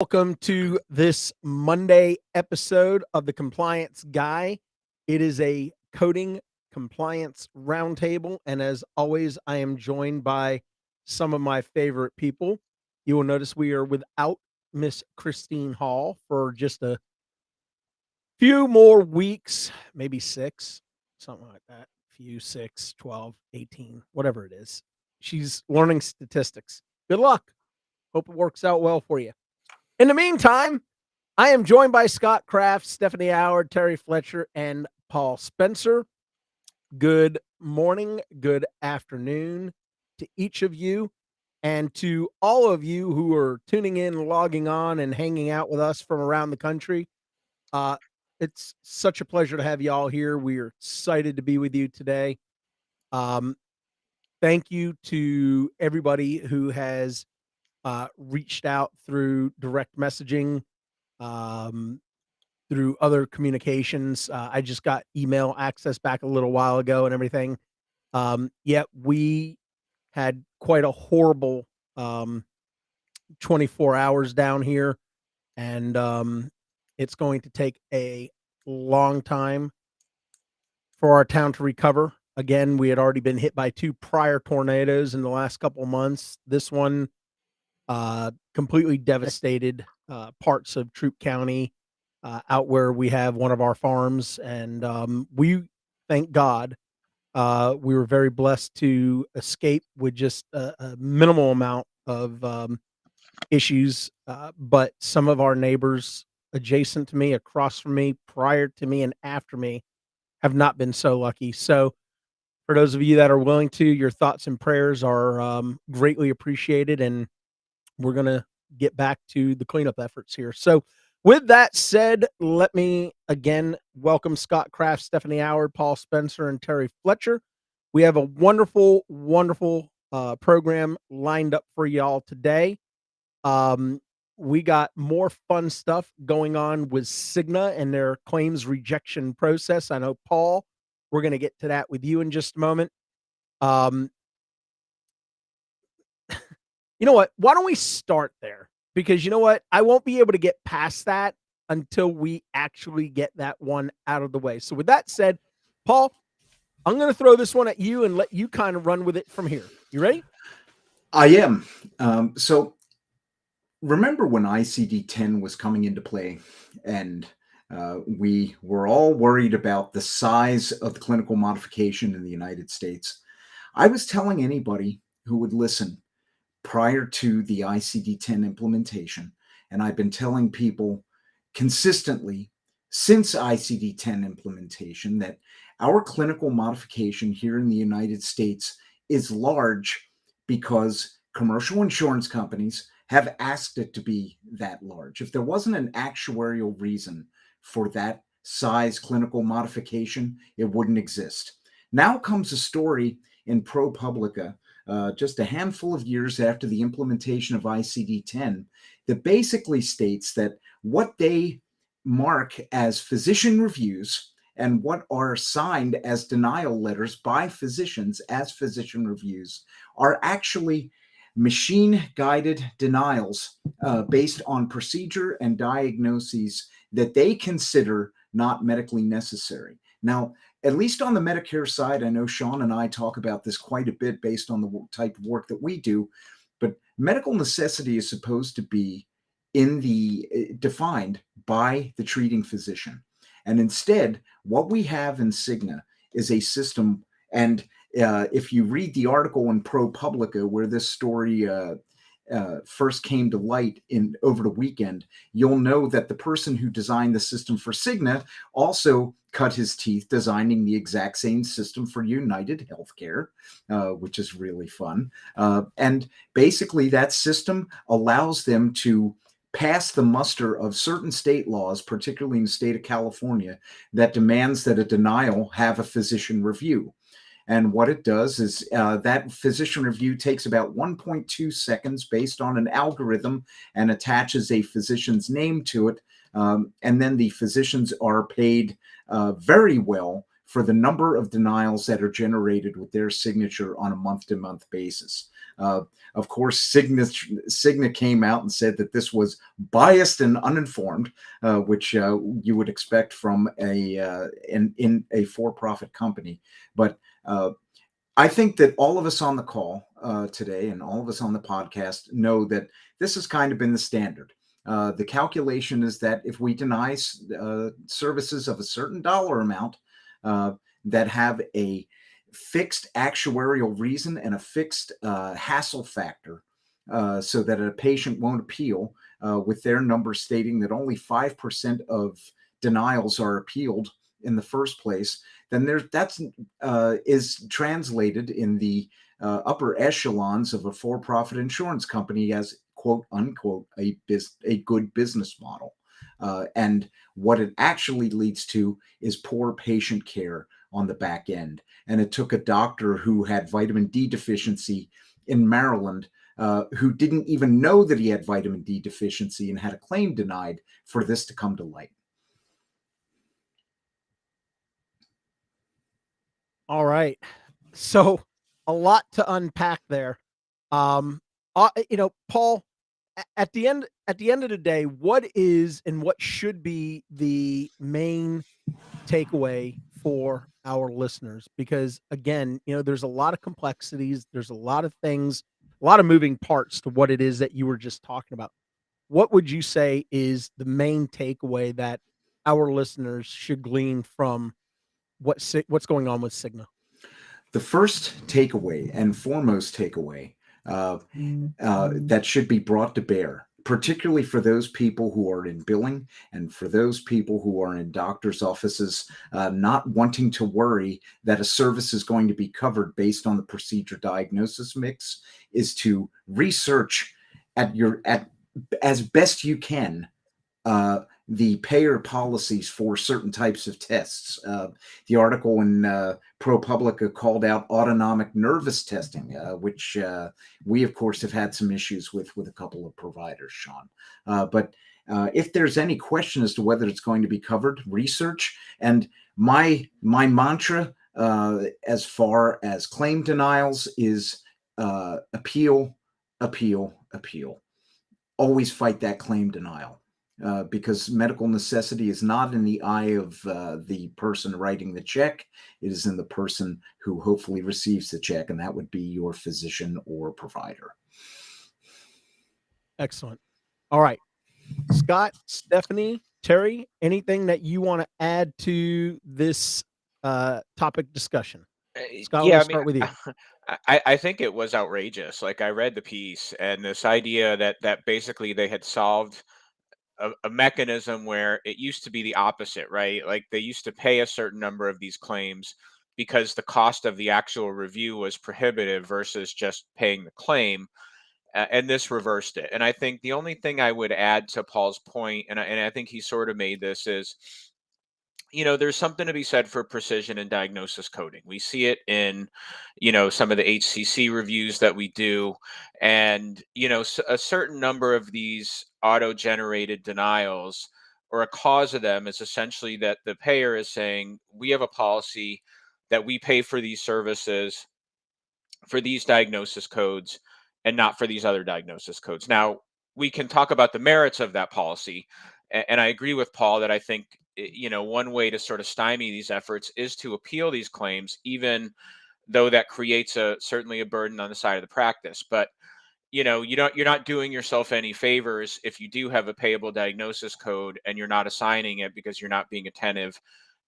Welcome to this Monday episode of the Compliance Guy. It is a coding compliance roundtable, and as always, I am joined by some of my favorite people. You will notice we are without Miss Christine Hall for just a few more weeks, maybe 6, something like that. Few, 6, 12, 18, whatever it is. She's learning statistics. Good luck. Hope it works out well for you. In the meantime, I am joined by Scott Kraft, Stephanie Allard, Terry Fletcher, and Paul Spencer. Good morning, good afternoon to each of you, and to all of you who are tuning in, logging on, and hanging out with us from around the country. It's such a pleasure to have you all here. We are excited to be with you today. Thank you to everybody who has reached out through direct messaging, through other communications. I just got email access back a little while ago and everything. Yet we had quite a horrible 24 hours down here, and it's going to take a long time for our town to recover. Again, we had already been hit by 2 prior tornadoes in the last couple of months. This one completely devastated parts of Troup County, out where we have one of our farms, and we thank God we were very blessed to escape with just a minimal amount of issues, but some of our neighbors adjacent to me, across from me, prior to me, and after me have not been so lucky. So for those of you that are willing to, your thoughts and prayers are greatly appreciated, and we're going to get back to the cleanup efforts here. So with that said, let me again welcome Scott Kraft, Stephanie Allard, Paul Spencer, and Terry Fletcher. We have a wonderful, wonderful program lined up for y'all today. We got more fun stuff going on with Cigna and their claims rejection process. I know, Paul, we're going to get to that with you in just a moment. You know what? Why don't we start there? Because you know what? I won't be able to get past that until we actually get that one out of the way. So with that said, Paul, I'm going to throw this one at you and let you kind of run with it from here. You ready? I am. So remember when ICD-10 was coming into play, and we were all worried about the size of the clinical modification in the United States. I was telling anybody who would listen prior to the ICD-10 implementation, and I've been telling people consistently since ICD-10 implementation that our clinical modification here in the United States is large because commercial insurance companies have asked it to be that large. If there wasn't an actuarial reason for that size clinical modification, it wouldn't exist. Now comes a story in ProPublica, just a handful of years after the implementation of ICD-10, that basically states that what they mark as physician reviews and what are signed as denial letters by physicians as physician reviews are actually machine-guided denials based on procedure and diagnoses that they consider not medically necessary. Now, at least on the Medicare side, I know Sean and I talk about this quite a bit based on the type of work that we do, but medical necessity is supposed to be defined by the treating physician. And instead, what we have in Cigna is a system, and if you read the article in ProPublica where this story first came to light over the weekend, you'll know that the person who designed the system for Cigna also cut his teeth designing the exact same system for United Healthcare, which is really fun. And basically that system allows them to pass the muster of certain state laws, particularly in the state of California, that demands that a denial have a physician review. And what it does is that physician review takes about 1.2 seconds based on an algorithm and attaches a physician's name to it. And then the physicians are paid very well for the number of denials that are generated with their signature on a month-to-month basis. Of course, Cigna came out and said that this was biased and uninformed, which you would expect from in a for-profit company. But I think that all of us on the call today and all of us on the podcast know that this has kind of been the standard. The calculation is that if we deny services of a certain dollar amount that have a fixed actuarial reason and a fixed hassle factor, so that a patient won't appeal, with their numbers stating that only 5% of denials are appealed in the first place, then that's is translated in the upper echelons of a for-profit insurance company as quote unquote a good business model. And what it actually leads to is poor patient care on the back end. And it took a doctor who had vitamin D deficiency in Maryland, who didn't even know that he had vitamin D deficiency and had a claim denied, for this to come to light. All right. So a lot to unpack there. Paul, at the end of the day, what is and what should be the main takeaway for our listeners? Because again, there's a lot of complexities, there's a lot of things, a lot of moving parts to what it is that you were just talking about. What would you say is the main takeaway that our listeners should glean from what's going on with Cigna? The first takeaway and foremost takeaway that should be brought to bear, particularly for those people who are in billing and for those people who are in doctors' offices, not wanting to worry that a service is going to be covered based on the procedure diagnosis mix, is to research at as best you can the payer policies for certain types of tests. The article in ProPublica called out autonomic nervous testing, which we, of course, have had some issues with a couple of providers, Sean. But if there's any question as to whether it's going to be covered, research. And my mantra as far as claim denials is appeal, appeal, appeal. Always fight that claim denial. Because medical necessity is not in the eye of the person writing the check. It is in the person who hopefully receives the check, and that would be your physician or provider. Excellent. All right. Scott, Stephanie, Terry, anything that you want to add to this topic discussion? Scott, Yeah, let's start with you. I think it was outrageous. Like, I read the piece, and this idea that basically they had solved a mechanism where it used to be the opposite, right? Like, they used to pay a certain number of these claims because the cost of the actual review was prohibitive versus just paying the claim. And this reversed it. And I think the only thing I would add to Paul's point, and I think he sort of made this, is, there's something to be said for precision and diagnosis coding. We see it in, some of the HCC reviews that we do. And, a certain number of these auto-generated denials, or a cause of them, is essentially that the payer is saying, we have a policy that we pay for these services for these diagnosis codes and not for these other diagnosis codes. Now, we can talk about the merits of that policy. And I agree with Paul that I think, one way to sort of stymie these efforts is to appeal these claims, even though that creates certainly a burden on the side of the practice. But, you're not doing yourself any favors if you do have a payable diagnosis code and you're not assigning it because you're not being attentive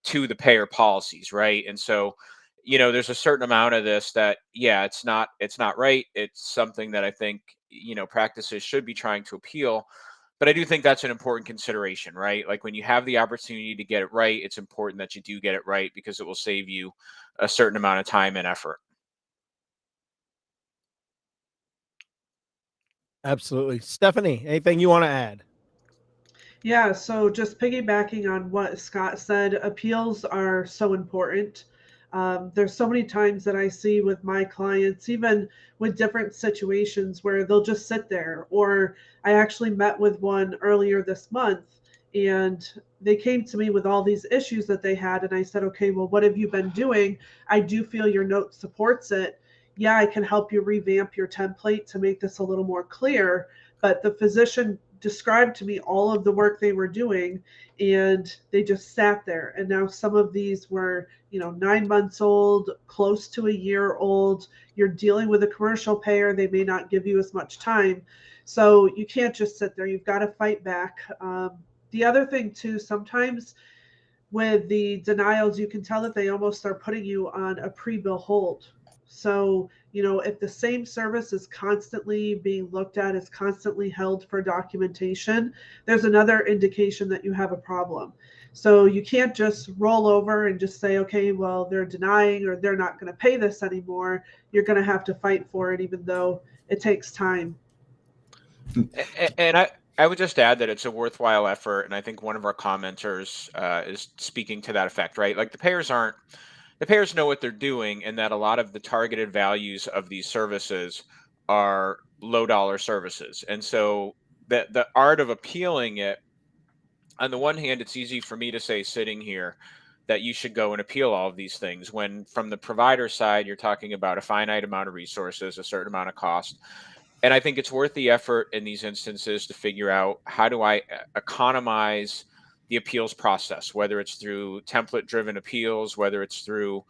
to the payer policies, right? And so, there's a certain amount of this that, yeah, it's not right. It's something that I think, practices should be trying to appeal. But I do think that's an important consideration, right? Like, when you have the opportunity to get it right, it's important that you do get it right, because it will save you a certain amount of time and effort. Absolutely. Stephanie, anything you want to add? Yeah, so just piggybacking on what Scott said, appeals are so important. There's so many times that I see with my clients, even with different situations, where they'll just sit there. Or I actually met with one earlier this month, and they came to me with all these issues that they had. And I said, okay, well, what have you been doing? I do feel your note supports it. yeah, I can help you revamp your template to make this a little more clear. But the physician described to me all of the work they were doing, and they just sat there. And now some of these were, 9 months old, close to a year old. You're dealing with a commercial payer. They may not give you as much time. So you can't just sit there. You've got to fight back. The other thing, too, sometimes with the denials, you can tell that they almost are putting you on a pre-bill hold. So, if the same service is constantly being looked at, is constantly held for documentation, there's another indication that you have a problem. So you can't just roll over and just say, okay, well, they're denying or they're not going to pay this anymore. You're going to have to fight for it, even though it takes time. And I would just add that it's a worthwhile effort, and I think one of our commenters is speaking to that effect, right? Like the payers know what they're doing, and that a lot of the targeted values of these services are low dollar services, and so the art of appealing it. On the one hand, it's easy for me to say sitting here that you should go and appeal all of these things, when from the provider side, you're talking about a finite amount of resources, a certain amount of cost. And I think it's worth the effort in these instances to figure out, how do I economize the appeals process, whether it's through template driven appeals, whether it's through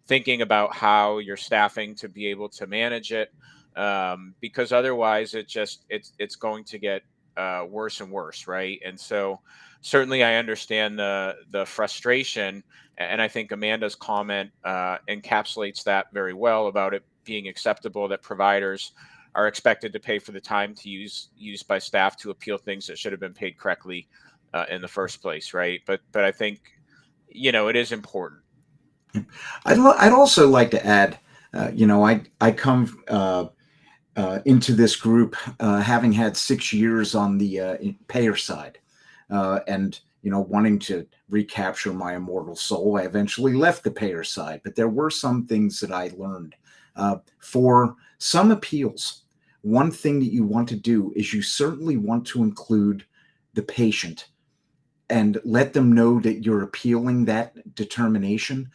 thinking about how you're staffing to be able to manage it. Because otherwise it's going to get worse and worse. Right. And so certainly I understand the frustration. And I think Amanda's comment encapsulates that very well, about it being acceptable that providers are expected to pay for the time to used by staff to appeal things that should have been paid correctly in the first place, right? But I think it is important. I'd also like to add, I come into this group having had 6 years on the payer side, and wanting to recapture my immortal soul. I eventually left the payer side, but there were some things that I learned. For some appeals, one thing that you want to do is you certainly want to include the patient and let them know that you're appealing that determination.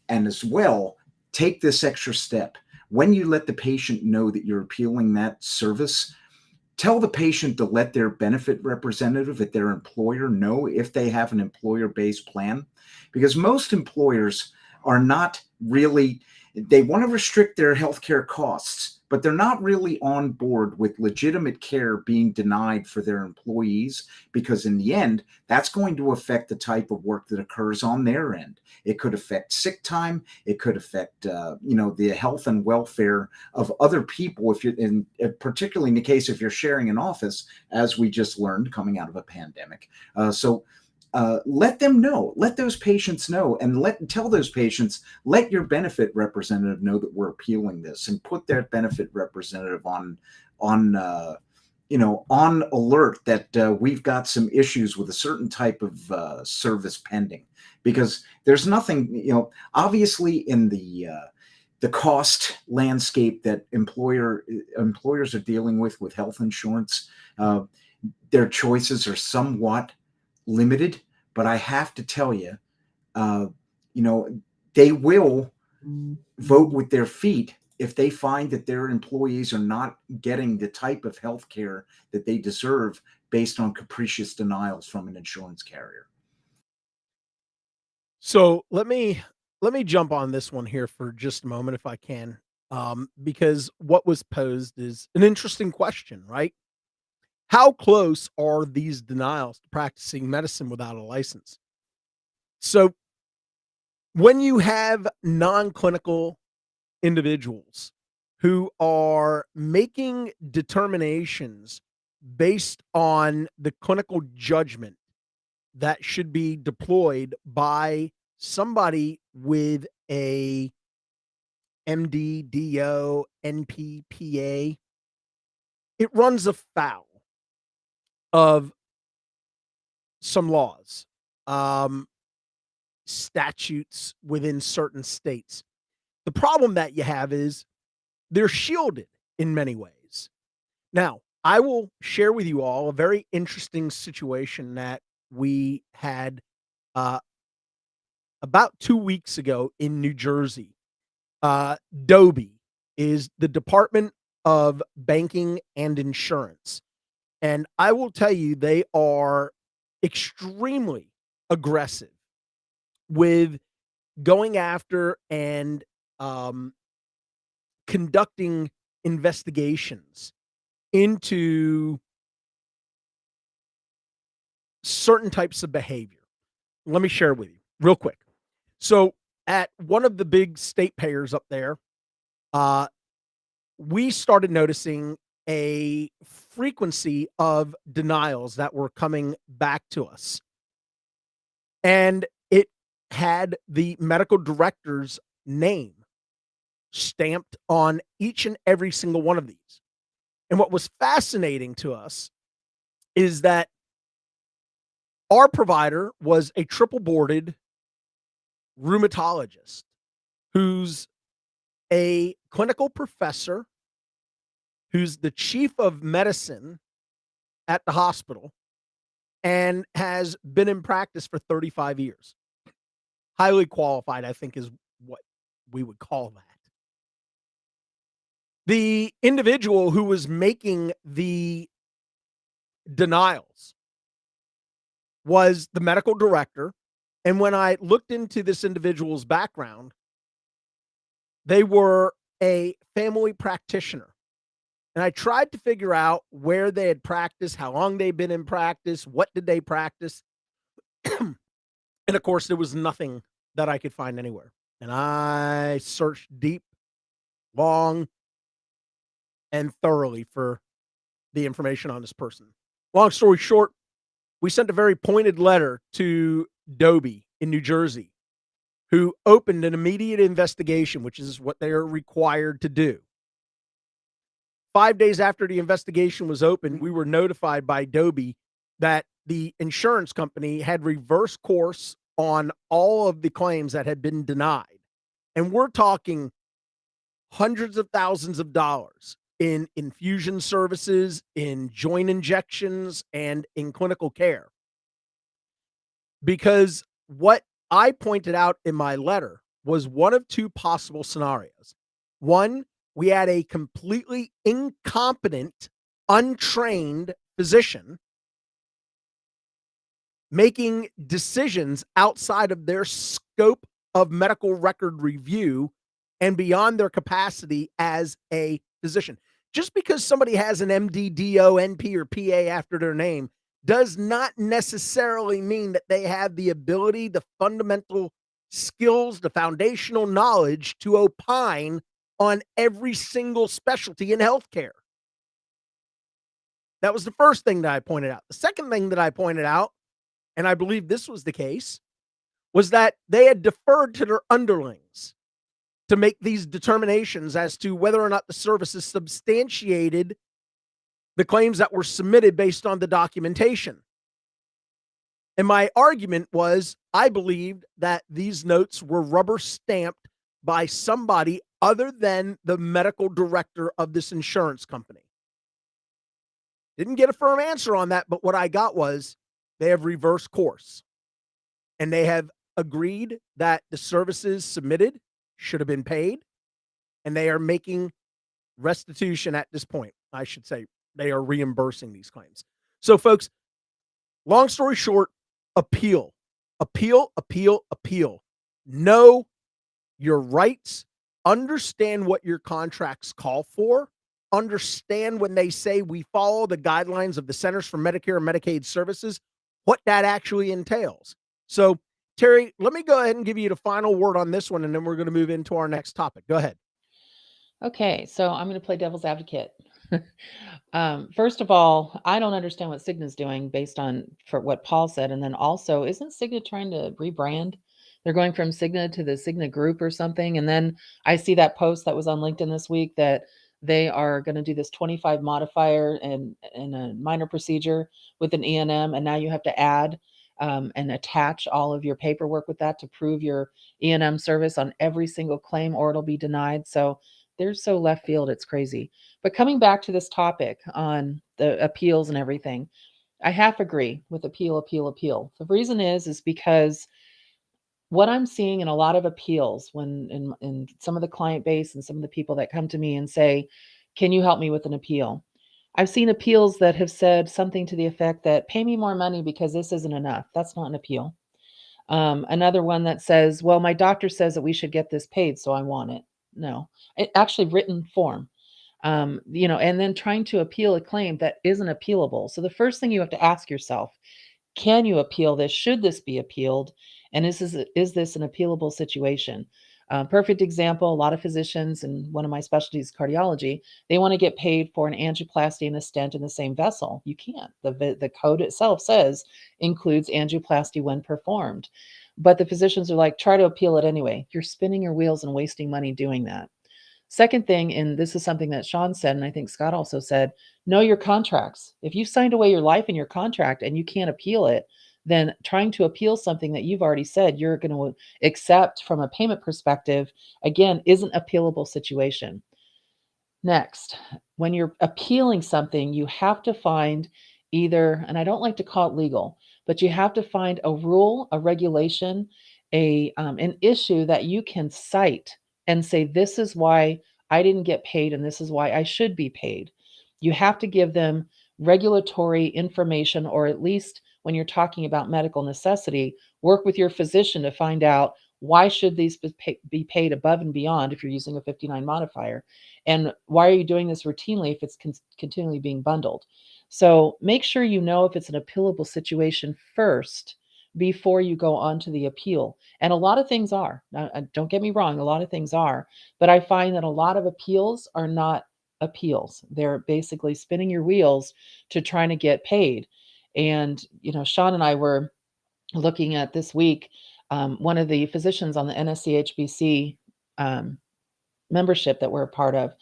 And as well, take this extra step. When you let the patient know that you're appealing that service, tell the patient to let their benefit representative at their employer know if they have an employer-based plan, because most employers are not really, they want to restrict their healthcare costs, but they're not really on board with legitimate care being denied for their employees, because in the end, that's going to affect the type of work that occurs on their end. It could affect sick time. It could affect, the health and welfare of other people. If you're particularly in the case if you're sharing an office, as we just learned coming out of a pandemic. Let them know, let those patients know, and tell those patients, let your benefit representative know that we're appealing this, and put their benefit representative on alert that we've got some issues with a certain type of service pending, because there's nothing, obviously in the cost landscape that employers are dealing with health insurance, their choices are somewhat limited, but I have to tell you, they will vote with their feet if they find that their employees are not getting the type of health care that they deserve based on capricious denials from an insurance carrier. So let me jump on this one here for just a moment, if I can, because what was posed is an interesting question, right? How close are these denials to practicing medicine without a license? So when you have non-clinical individuals who are making determinations based on the clinical judgment that should be deployed by somebody with a MD, DO, NPPA, it runs afoul of some laws, statutes within certain states. The problem that you have is they're shielded in many ways. Now, I will share with you all a very interesting situation that we had about 2 weeks ago in New Jersey. Dobie is the Department of Banking and Insurance. And I will tell you, they are extremely aggressive with going after and conducting investigations into certain types of behavior. Let me share with you real quick. So at one of the big state payers up there, we started noticing a frequency of denials that were coming back to us. And it had the medical director's name stamped on each and every single one of these. And what was fascinating to us is that our provider was a triple boarded rheumatologist who's a clinical professor, who's the chief of medicine at the hospital, and has been in practice for 35 years. Highly qualified, I think, is what we would call that. The individual who was making the denials was the medical director. And when I looked into this individual's background, they were a family practitioner. And I tried to figure out where they had practiced, how long they'd been in practice, what did they practice. And of course, there was nothing that I could find anywhere. And I searched deep, long, and thoroughly for the information on this person. Long story short, we sent a very pointed letter to Dobie in New Jersey, who opened an immediate investigation, which is what they are required to do. 5 days after the investigation was opened, we were notified by Dobie that the insurance company had reversed course on all of the claims that had been denied. And we're talking hundreds of thousands of dollars in infusion services, in joint injections, and in clinical care. Because what I pointed out in my letter was one of two possible scenarios. One, we had a completely incompetent, untrained physician making decisions outside of their scope of medical record review and beyond their capacity as a physician. Just because somebody has an MD, DO, NP, or PA after their name does not necessarily mean that they have the ability, the fundamental skills, the foundational knowledge to opine on every single specialty in healthcare. That was the first thing that I pointed out. The second thing that I pointed out, and I believe this was the case, was that they had deferred to their underlings to make these determinations as to whether or not the services substantiated the claims that were submitted based on the documentation. And my argument was, I believed that these notes were rubber stamped by somebody other than the medical director of this insurance company. Didn't get a firm answer on that, but what I got was they have reversed course. And they have agreed that the services submitted should have been paid. And they are making restitution at this point. I should say they are reimbursing these claims. So, folks, long story short, appeal, appeal, appeal, appeal. Know your rights. Understand what your contracts call for. Understand when they say we follow the guidelines of the Centers for Medicare and Medicaid Services, what that actually entails. So, Terry, let me go ahead and give you the final word on this one, and then we're going to move into our next topic. Go ahead. Okay, so I'm going to play devil's advocate. First of all, I don't understand what Cigna's doing based on for what Paul said. And then also, isn't Cigna trying to rebrand? They're going from Cigna to the Cigna Group or something. And then I see that post that was on LinkedIn this week that they are going to do this 25 modifier and a minor procedure with an E&M. And now you have to add and attach all of your paperwork with that to prove your E&M service on every single claim, or it'll be denied. So they're so left field, it's crazy. But coming back to this topic on the appeals and everything, I half agree with appeal. The reason is because what I'm seeing in a lot of appeals when in some of the client base and some of the people that come to me and say, can you help me with an appeal? I've seen appeals that have said something to the effect that pay me more money because this isn't enough. That's not an appeal. Another one that says, well, my doctor says that we should get this paid, so I want it. No, it actually written form. And then trying to appeal a claim that isn't appealable. So the first thing you have to ask yourself, can you appeal this? Should this be appealed? And is this an appealable situation? Perfect example, a lot of physicians, and one of my specialties, cardiology, they want to get paid for an angioplasty and a stent in the same vessel. You can't. The code itself says includes angioplasty when performed. But the physicians are like, try to appeal it anyway. You're spinning your wheels and wasting money doing that. Second thing, and this is something that Sean said, and I think Scott also said, know your contracts. If you've signed away your life in your contract and you can't appeal it, then trying to appeal something that you've already said you're going to accept from a payment perspective, again, isn't appealable situation. Next, when you're appealing something, you have to find either, and I don't like to call it legal, but you have to find a rule, a regulation, an issue that you can cite and say, this is why I didn't get paid and this is why I should be paid. You have to give them regulatory information, or at least when you're talking about medical necessity, work with your physician to find out why should these be paid above and beyond if you're using a 59 modifier, and why are you doing this routinely if it's continually being bundled. So make sure you know if it's an appealable situation first before you go on to the appeal. And a lot of things are. Now, don't get me wrong, a lot of things are, but I find that a lot of appeals are not appeals. They're basically spinning your wheels to trying to get paid. And, Sean and I were looking at this week, one of the physicians on the NSCHBC membership that we're a part of,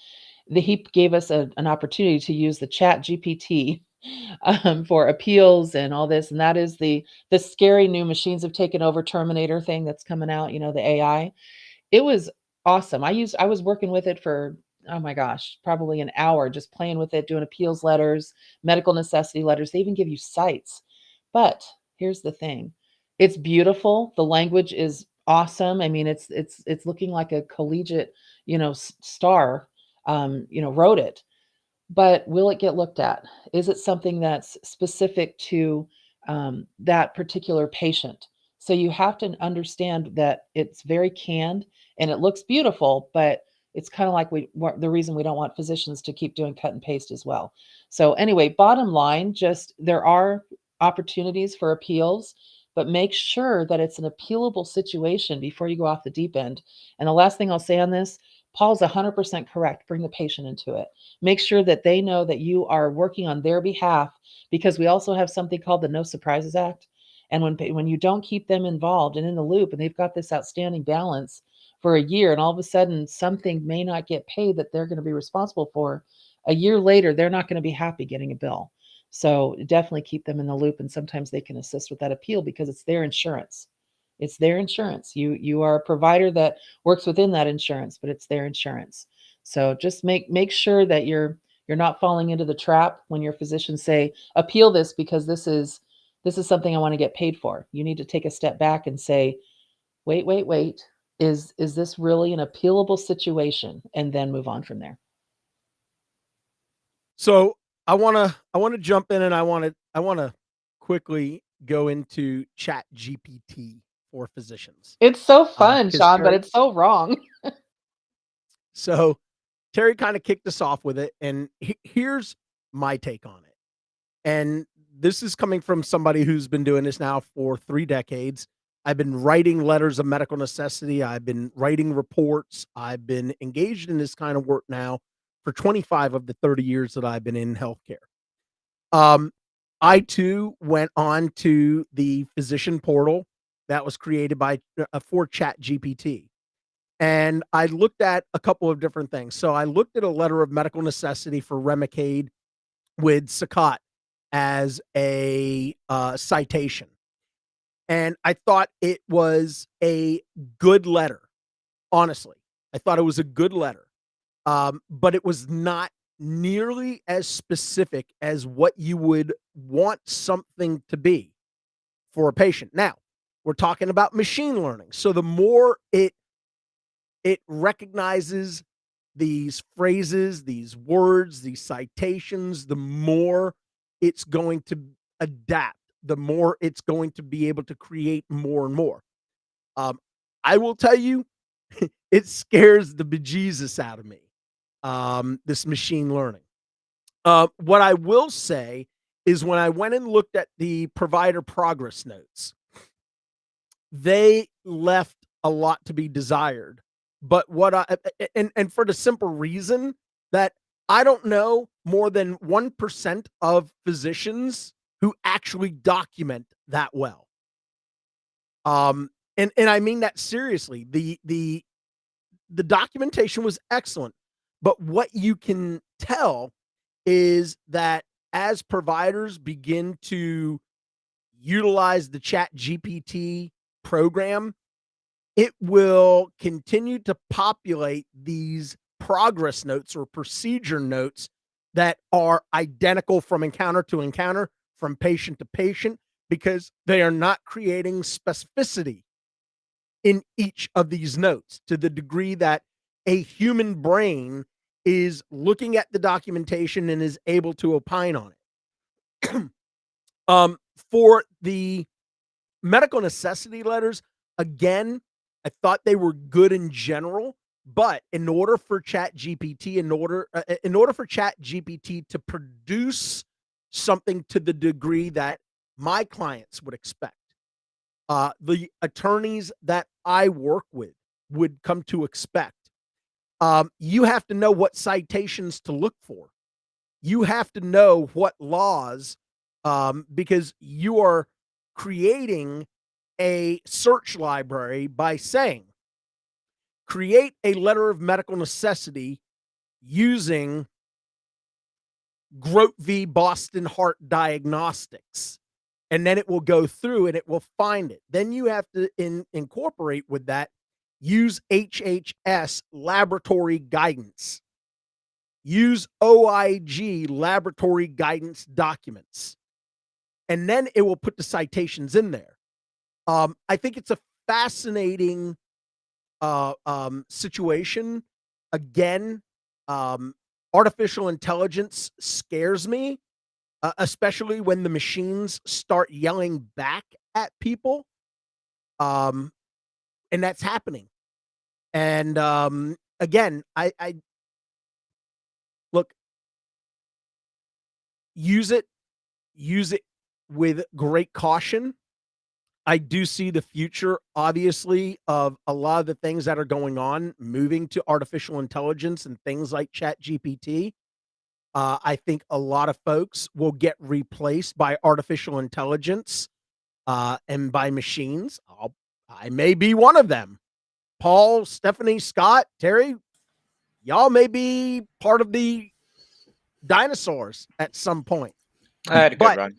he gave us an opportunity to use the ChatGPT for appeals and all this. And that is the scary new machines have taken over Terminator thing that's coming out, the AI. It was awesome. I was working with it for, oh my gosh, probably an hour, just playing with it, doing appeals letters, medical necessity letters. They even give you sites. But here's the thing. It's beautiful. The language is awesome. I mean, it's looking like a collegiate, star, wrote it. But will it get looked at? Is it something that's specific to that particular patient? So you have to understand that it's very canned and it looks beautiful, but it's kind of like the reason we don't want physicians to keep doing cut and paste as well. So anyway, bottom line, just there are opportunities for appeals, but make sure that it's an appealable situation before you go off the deep end. And the last thing I'll say on this, Paul's 100% correct. Bring the patient into it. Make sure that they know that you are working on their behalf, because we also have something called the No Surprises Act. And when you don't keep them involved and in the loop, and they've got this outstanding balance for a year, and all of a sudden something may not get paid that they're going to be responsible for, a year later, they're not going to be happy getting a bill. So definitely keep them in the loop. And sometimes they can assist with that appeal because it's their insurance. It's their insurance. You are a provider that works within that insurance, but it's their insurance. So just make sure that you're not falling into the trap when your physicians say, appeal this because this is something I want to get paid for. You need to take a step back and say, wait. Is this really an appealable situation? And then move on from there. So I want to jump in, and I want to quickly go into ChatGPT for physicians. It's so fun, 'cause Sean, but it's so wrong. So Terry kind of kicked us off with it, and here's my take on it. And this is coming from somebody who's been doing this now for 3 decades. I've been writing letters of medical necessity. I've been writing reports. I've been engaged in this kind of work now for 25 of the 30 years that I've been in healthcare. I too went on to the physician portal that was created by for ChatGPT. And I looked at a couple of different things. So I looked at a letter of medical necessity for Remicade with Scott as a citation. And I thought it was a good letter. Honestly, I thought it was a good letter. But it was not nearly as specific as what you would want something to be for a patient. Now, we're talking about machine learning. So the more it recognizes these phrases, these words, these citations, the more it's going to adapt, the more it's going to be able to create more and more. I will tell you, it scares the bejesus out of me, this machine learning. What I will say is when I went and looked at the provider progress notes, they left a lot to be desired. But what and for the simple reason that I don't know more than 1% of physicians who actually document that well. And I mean that seriously. The documentation was excellent, but what you can tell is that as providers begin to utilize the ChatGPT program, it will continue to populate these progress notes or procedure notes that are identical from encounter to encounter, from patient to patient, because they are not creating specificity in each of these notes to the degree that a human brain is looking at the documentation and is able to opine on it. For the medical necessity letters, again, I thought they were good in general, but in order for ChatGPT, in order for ChatGPT to produce something to the degree that my clients would expect, the attorneys that I work with would come to expect, you have to know what citations to look for. You have to know what laws, because you are creating a search library by saying, create a letter of medical necessity using Grote v. Boston Heart Diagnostics. And then it will go through and it will find it. Then you have to incorporate with that, use HHS laboratory guidance, use OIG laboratory guidance documents, and then it will put the citations in there. I think it's a fascinating situation. Again, artificial intelligence scares me, especially when the machines start yelling back at people. And that's happening. And again, I look, use it with great caution. I do see the future, obviously, of a lot of the things that are going on, moving to artificial intelligence and things like ChatGPT. I think a lot of folks will get replaced by artificial intelligence and by machines. I may be one of them. Paul, Stephanie, Scott, Terry, y'all may be part of the dinosaurs at some point. I had a good run.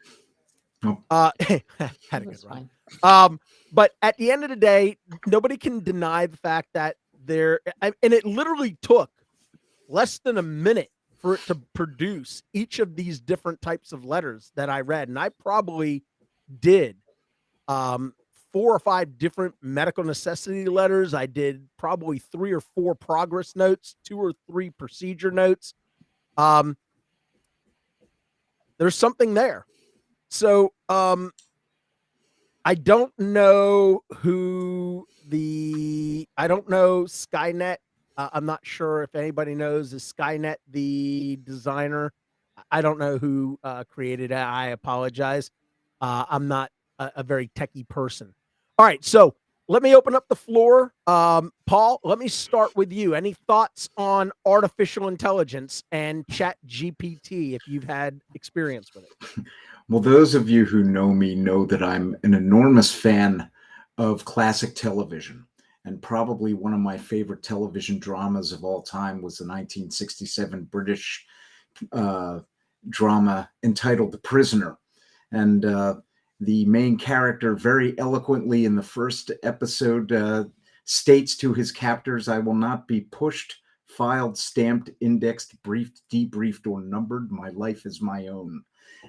Had a good run. But at the end of the day, nobody can deny the fact that and it literally took less than a minute for it to produce each of these different types of letters that I read. And I probably did 4 or 5 different medical necessity letters. I did probably 3 or 4 progress notes, 2 or 3 procedure notes. There's something there. So I don't know I don't know Skynet. I'm not sure if anybody knows, is Skynet the designer? I don't know who created it. I apologize. I'm not a very techie person. All right, so let me open up the floor. Paul, let me start with you. Any thoughts on artificial intelligence and ChatGPT if you've had experience with it? Well, those of you who know me know that I'm an enormous fan of classic television. And probably one of my favorite television dramas of all time was the 1967 British drama entitled The Prisoner. And the main character very eloquently in the first episode states to his captors, "I will not be pushed, filed, stamped, indexed, briefed, debriefed, or numbered. My life is my own."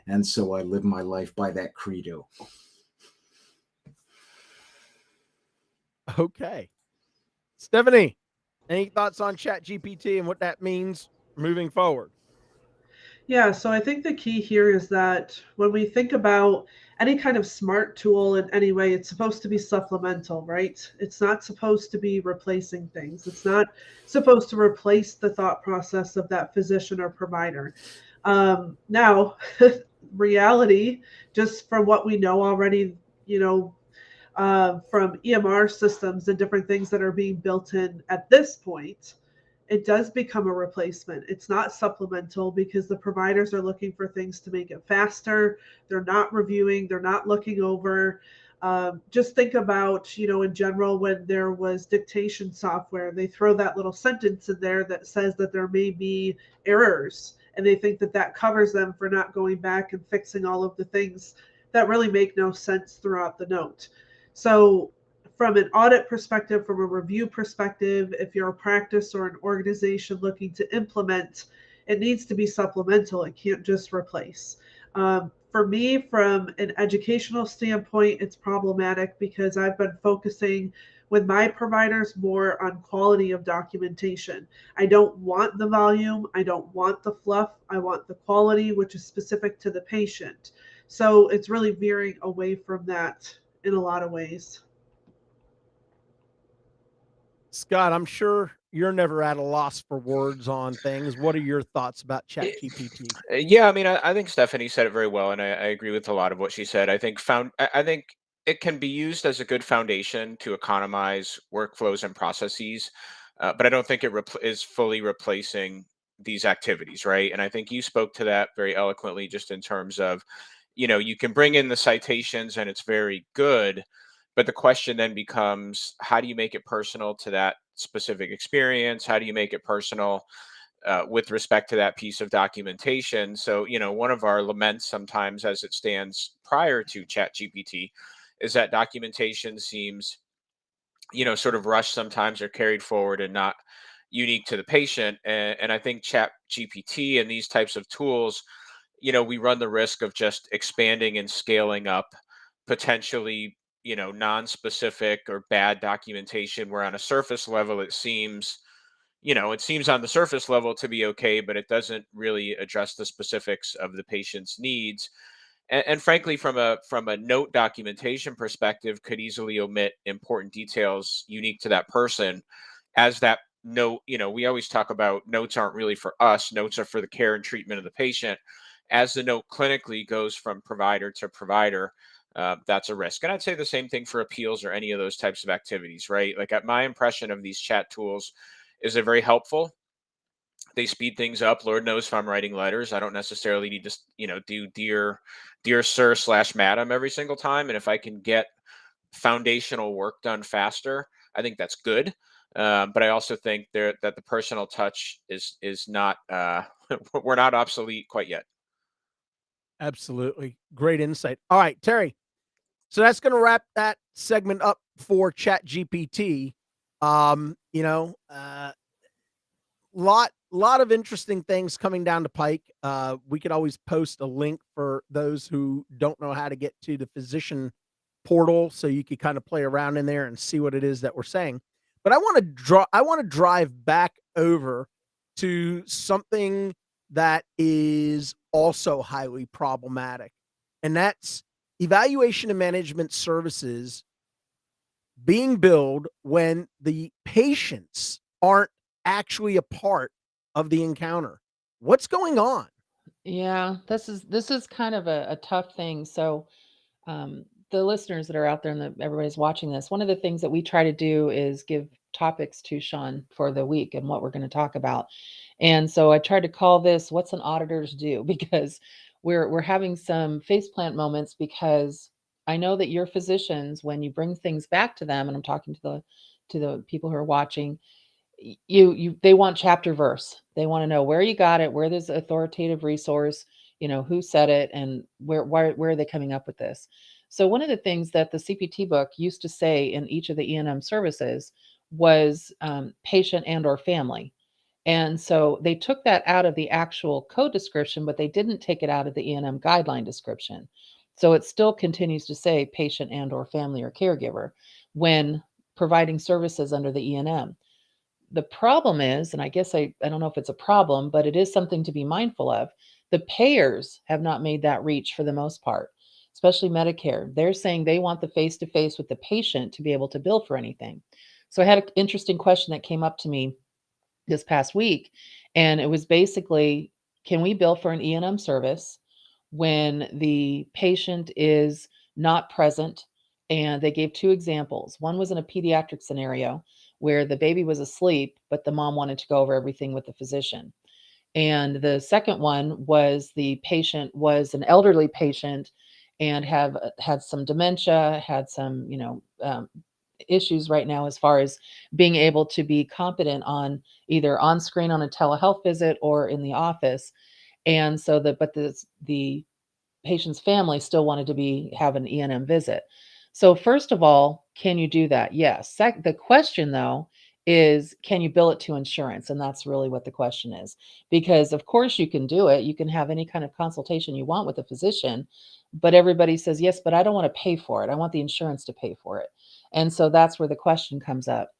And so I live my life by that credo. Okay. Stephanie, any thoughts on ChatGPT and what that means moving forward? Yeah, so I think the key here is that when we think about any kind of smart tool in any way, it's supposed to be supplemental, right? It's not supposed to be replacing things. It's not supposed to replace the thought process of that physician or provider. Now, reality, just from what we know already, from EMR systems and different things that are being built in at this point, it does become a replacement. It's not supplemental because the providers are looking for things to make it faster. They're not reviewing, they're not looking over. Just think about, in general, when there was dictation software, they throw that little sentence in there that says that there may be errors, and they think that that covers them for not going back and fixing all of the things that really make no sense throughout the note. So from an audit perspective, from a review perspective, if you're a practice or an organization looking to implement, it needs to be supplemental. It can't just replace. For me, from an educational standpoint, it's problematic because I've been focusing with my providers more on quality of documentation. I don't want the volume. I don't want the fluff. I want the quality, which is specific to the patient. So it's really veering away from that in a lot of ways. Scott, I'm sure you're never at a loss for words on things. What are your thoughts about ChatGPT? Yeah, I mean, I think Stephanie said it very well, and I agree with a lot of what she said. I think it can be used as a good foundation to economize workflows and processes, but I don't think it is fully replacing these activities, right? And I think you spoke to that very eloquently, just in terms of, you can bring in the citations and it's very good, but the question then becomes, how do you make it personal to that specific experience? How do you make it personal with respect to that piece of documentation? So, one of our laments sometimes, as it stands prior to ChatGPT, is that documentation seems, sort of rushed sometimes, or carried forward and not unique to the patient. And I think ChatGPT and these types of tools, we run the risk of just expanding and scaling up potentially, non-specific or bad documentation, where on a surface level it seems on the surface level to be okay, but it doesn't really address the specifics of the patient's needs. And frankly, from a note documentation perspective, could easily omit important details unique to that person, as that note, we always talk about notes aren't really for us, notes are for the care and treatment of the patient. As the note clinically goes from provider to provider, that's a risk. And I'd say the same thing for appeals or any of those types of activities, right? Like, at my impression of these chat tools is they're very helpful. They speed things up. Lord knows, if I'm writing letters, I don't necessarily need to, do dear sir / madam every single time. And if I can get foundational work done faster, I think that's good. But I also think that the personal touch is not we're not obsolete quite yet. Absolutely. Great insight. All right, Terry. So that's going to wrap that segment up for ChatGPT. Lot of interesting things coming down the pike. We could always post a link for those who don't know how to get to the physician portal, so you could kind of play around in there and see what it is that we're saying. But I want to drive back over to something that is also highly problematic, and that's evaluation and management services being billed when the patients aren't actually a part of the encounter. What's going on? Yeah, this is kind of a tough thing. So, the listeners that are out there and everybody's watching this, one of the things that we try to do is give topics to Sean for the week and what we're going to talk about. And so I tried to call this "What's an Auditor's Do?" because we're having some faceplant moments, because I know that your physicians, when you bring things back to them, and I'm talking to the people who are watching, they want chapter verse. They want to know where you got it, where there's authoritative resource, who said it, and where are they coming up with this. So one of the things that the CPT book used to say in each of the E&M services was patient and or family. And so they took that out of the actual code description, but they didn't take it out of the E&M guideline description. So it still continues to say patient and or family or caregiver when providing services under the E&M. The problem is, and I guess I don't know if it's a problem, but it is something to be mindful of. The payers have not made that reach for the most part, especially Medicare. They're saying they want the face-to-face with the patient to be able to bill for anything. So I had an interesting question that came up to me this past week, and it was basically, can we bill for an E&M service when the patient is not present? And they gave 2 examples. One was in a pediatric scenario where the baby was asleep, but the mom wanted to go over everything with the physician. And the second one was the patient was an elderly patient and had some dementia, had some, issues right now as far as being able to be competent on either on screen on a telehealth visit or in the office. And so the patient's family still wanted to have an E&M visit. So first of all, can you do that? Yes. The question though is, can you bill it to insurance? And that's really what the question is, because of course you can do it. You can have any kind of consultation you want with a physician, but everybody says, yes, but I don't want to pay for it. I want the insurance to pay for it. And so that's where the question comes up.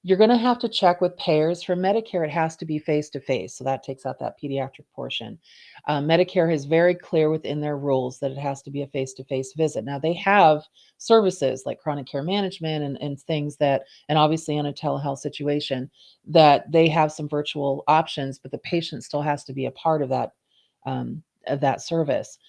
You're going to have to check with payers. For Medicare, it has to be face-to-face. So that takes out that pediatric portion. Medicare is very clear within their rules that it has to be a face-to-face visit. Now, they have services like chronic care management and things that, and obviously in a telehealth situation, that they have some virtual options, but the patient still has to be a part of that service.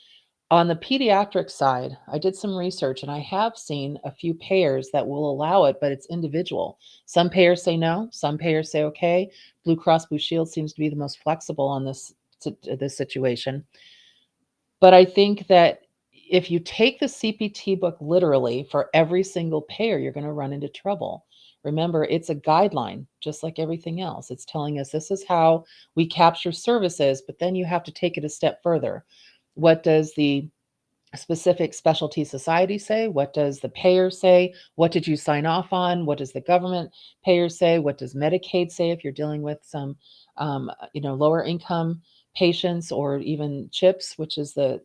On the pediatric side, I did some research and I have seen a few payers that will allow it, but it's individual. Some payers say no, some payers say okay. Blue Cross Blue Shield seems to be the most flexible on this situation. But I think that if you take the CPT book literally for every single payer, you're going to run into trouble. Remember, it's a guideline, just like everything else. It's telling us this is how we capture services, but then you have to take it a step further. What does the specific specialty society say? What does the payer say? What did you sign off on? What does the government payer say? What does Medicaid say if you're dealing with some, lower income patients, or even CHIPS, which is the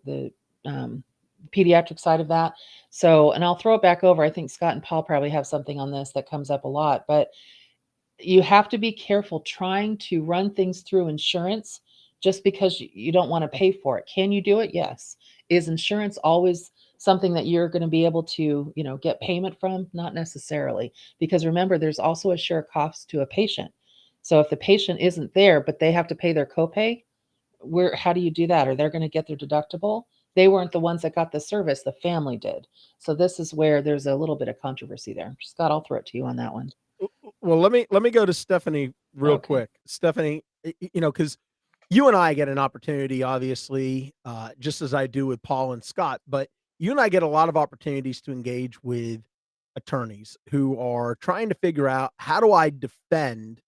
pediatric side of that. So, and I'll throw it back over. I think Scott and Paul probably have something on this that comes up a lot, but you have to be careful trying to run things through insurance just because you don't want to pay for it. Can you do it? Yes. Is insurance always something that you're going to be able to, get payment from? Not necessarily, because remember, there's also a share cost to a patient. So if the patient isn't there, but they have to pay their copay, how do you do that? Are they going to get their deductible? They weren't the ones that got the service, the family did. So this is where there's a little bit of controversy there. Scott, I'll throw it to you on that one. Well, let me go to Stephanie real quick. Stephanie, because you and I get an opportunity, obviously, just as I do with Paul and Scott, but you and I get a lot of opportunities to engage with attorneys who are trying to figure out, how do I defend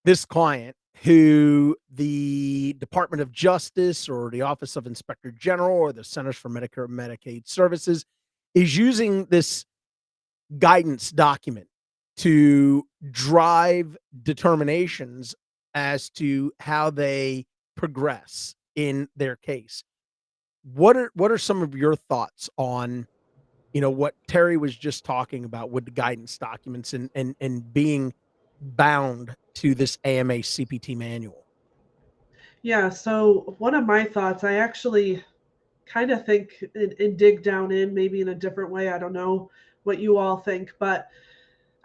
this client who the Department of Justice or the Office of Inspector General or the Centers for Medicare and Medicaid Services is using this guidance document to drive determinations as to how they progress in their case. What are some of your thoughts on, what Terry was just talking about with the guidance documents and being bound to this AMA CPT manual? Yeah, so one of my thoughts, I actually kind of think and dig down in maybe in a different way. I don't know what you all think, but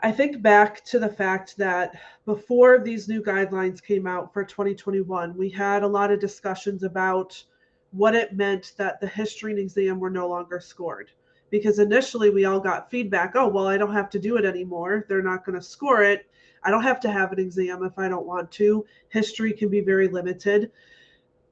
I think back to the fact that before these new guidelines came out for 2021, we had a lot of discussions about what it meant that the history and exam were no longer scored. Because initially we all got feedback, oh, well, I don't have to do it anymore. They're not going to score it. I don't have to have an exam if I don't want to. History can be very limited.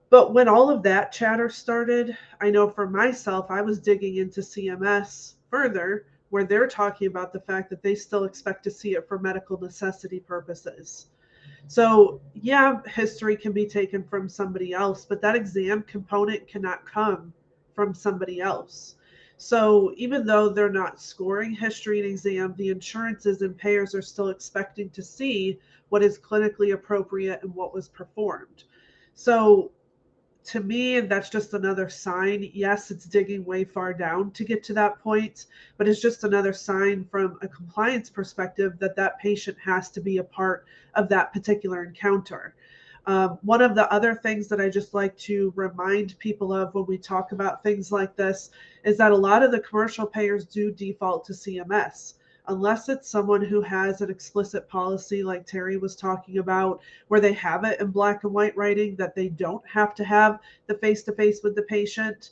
But when all of that chatter started, I know for myself, I was digging into CMS further, where they're talking about the fact that they still expect to see it for medical necessity purposes. So yeah, history can be taken from somebody else, but that exam component cannot come from somebody else. So even though they're not scoring history and exam, the insurances and payers are still expecting to see what is clinically appropriate and what was performed. So to me, that's just another sign. Yes, it's digging way far down to get to that point, but it's just another sign from a compliance perspective that that patient has to be a part of that particular encounter. One of the other things that I just like to remind people of when we talk about things like this is that a lot of the commercial payers do default to CMS. Unless it's someone who has an explicit policy like Terry was talking about, where they have it in black and white writing that they don't have to have the face-to-face with the patient,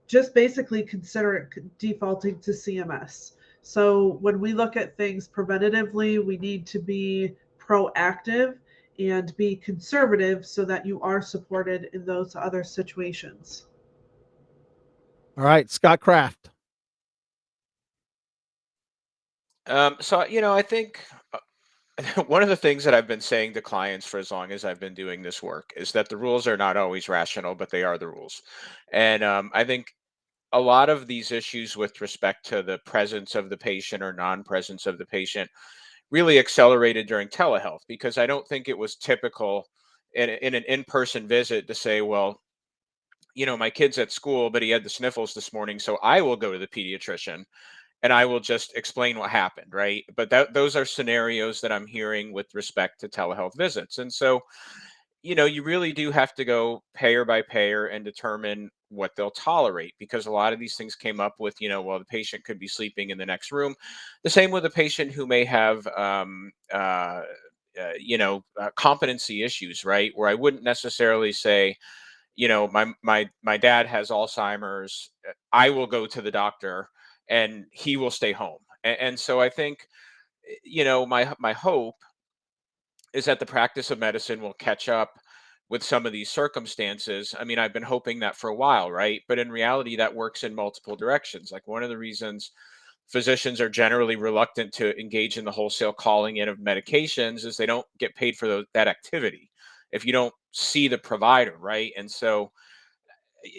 just basically consider it defaulting to CMS. So when we look at things preventatively, we need to be proactive and be conservative so that you are supported in those other situations. All right, Scott Kraft. So, I think one of the things that I've been saying to clients for as long as I've been doing this work is that the rules are not always rational, but they are the rules. And I think a lot of these issues with respect to the presence of the patient or non-presence of the patient really accelerated during telehealth, because I don't think it was typical in an in-person visit to say, well, my kid's at school, but he had the sniffles this morning, so I will go to the pediatrician and I will just explain what happened, right? But those are scenarios that I'm hearing with respect to telehealth visits. And so, you really do have to go payer by payer and determine what they'll tolerate, because a lot of these things came up with, well, the patient could be sleeping in the next room. The same with a patient who may have, competency issues, right? Where I wouldn't necessarily say, my dad has Alzheimer's. I will go to the doctor and he will stay home. And so I think, my hope is that the practice of medicine will catch up with some of these circumstances. I mean, I've been hoping that for a while, right? But in reality, that works in multiple directions. Like, one of the reasons physicians are generally reluctant to engage in the wholesale calling in of medications is they don't get paid for that activity if you don't see the provider, right? And so,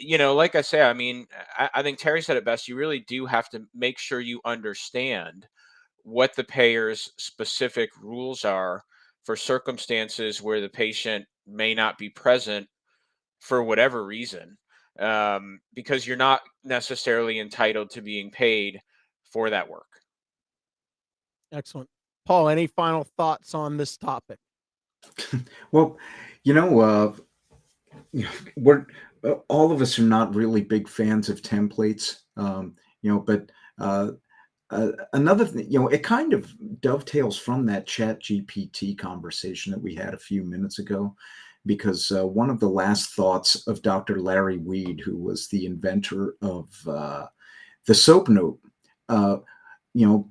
like I say, I mean, I think Terry said it best. You really do have to make sure you understand what the payer's specific rules are for circumstances where the patient may not be present for whatever reason, because you're not necessarily entitled to being paid for that work. Excellent. Paul, any final thoughts on this topic? Well, you know, we're all of us are not really big fans of templates, but another thing, it kind of dovetails from that ChatGPT conversation that we had a few minutes ago, because one of the last thoughts of Dr. Larry Weed, who was the inventor of the SOAP note,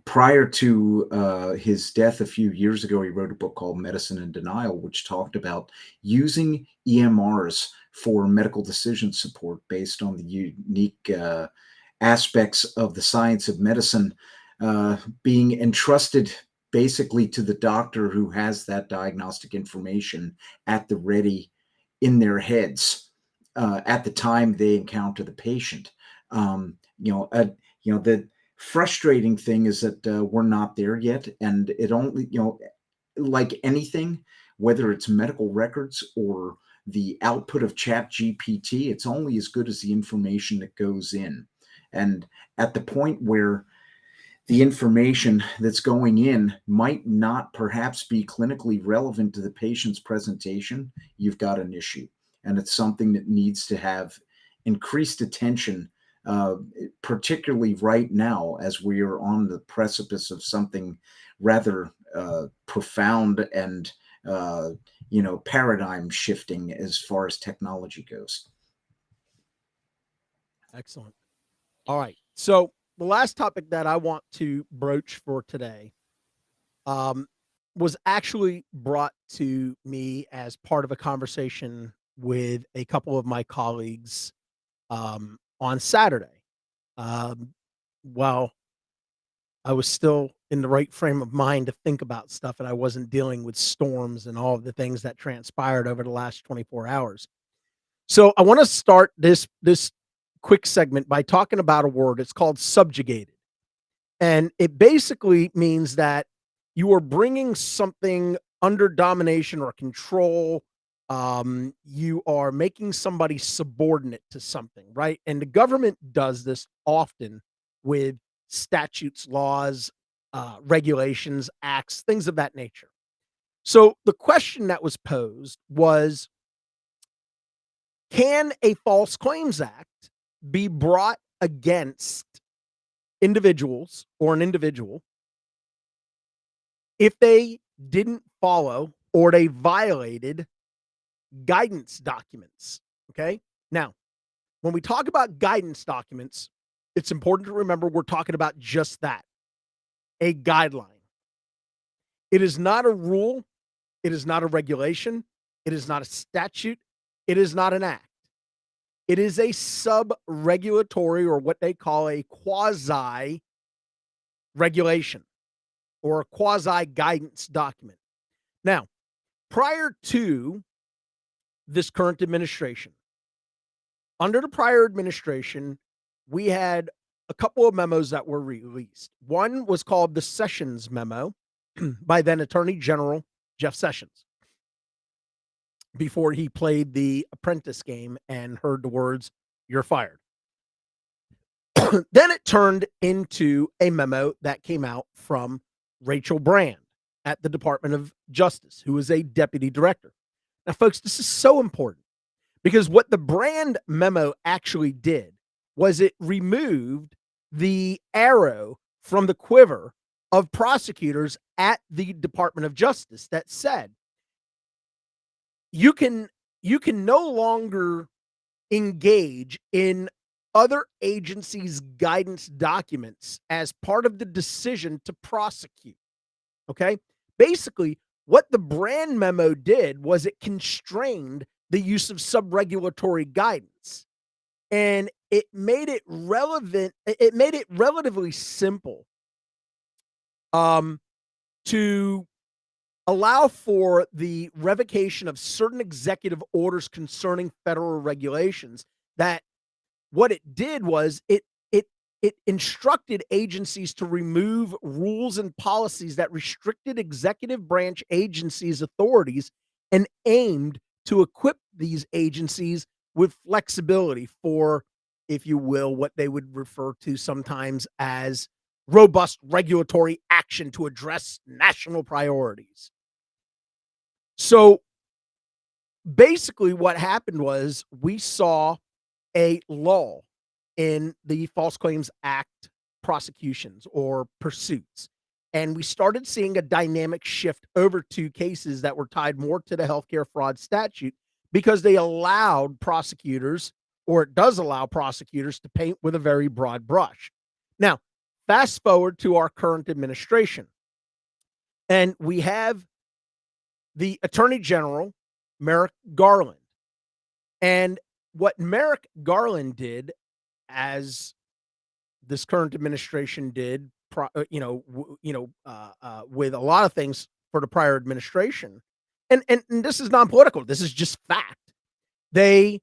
prior to his death a few years ago, he wrote a book called Medicine in Denial, which talked about using EMRs for medical decision support based on the unique aspects of the science of medicine being entrusted basically to the doctor who has that diagnostic information at the ready in their heads at the time they encounter the patient. The frustrating thing is that we're not there yet, and it only, like anything, whether it's medical records or the output of ChatGPT, it's only as good as the information that goes in. And at the point where the information that's going in might not perhaps be clinically relevant to the patient's presentation, you've got an issue. And it's something that needs to have increased attention, particularly right now, as we are on the precipice of something rather profound and paradigm shifting as far as technology goes. Excellent. All right. So the last topic that I want to broach for today was actually brought to me as part of a conversation with a couple of my colleagues on Saturday. While I was still in the right frame of mind to think about stuff, and I wasn't dealing with storms and all of the things that transpired over the last 24 hours. So I want to start this quick segment by talking about a word. It's called subjugated. And it basically means that you are bringing something under domination or control You are making somebody subordinate to something, right? And the government does this often with statutes, laws, regulations, acts, things of that nature. So the question that was posed was, can a False Claims Act be brought against individuals or an individual if they didn't follow or they violated guidance documents? Okay. Now, when we talk about guidance documents, it's important to remember we're talking about just that, a guideline. It is not a rule. It is not a regulation. It is not a statute. It is not an act. It is a sub-regulatory, or what they call a quasi-regulation or a quasi-guidance document. Now, prior to this current administration, under the prior administration, we had a couple of memos that were released. One was called the Sessions Memo by then Attorney General Jeff Sessions, before he played the apprentice game and heard the words, "You're fired." Then it turned into a memo that came out from Rachel Brand at the Department of Justice, who is a deputy director. Now, folks, this is so important because what the Brand memo actually did was it removed the arrow from the quiver of prosecutors at the Department of Justice that said, you can no longer engage in other agencies' guidance documents as part of the decision to prosecute. Okay? Basically, what the Brand memo did was it constrained the use of sub-regulatory guidance, and it made it relevant. It made it relatively simple to allow for the revocation of certain executive orders concerning federal regulations. That what it did was it instructed agencies to remove rules and policies that restricted executive branch agencies' authorities and aimed to equip these agencies with flexibility for, if you will, what they would refer to sometimes as robust regulatory action to address national priorities. So basically what happened was we saw a lull in the False Claims Act prosecutions or pursuits. And we started seeing a dynamic shift over to cases that were tied more to the healthcare fraud statute, because they allowed prosecutors, or it does allow prosecutors, to paint with a very broad brush. Now, fast forward to our current administration, and we have the Attorney General, Merrick Garland. And what Merrick Garland did, as this current administration did, with a lot of things for the prior administration, and this is non-political, this is just fact. They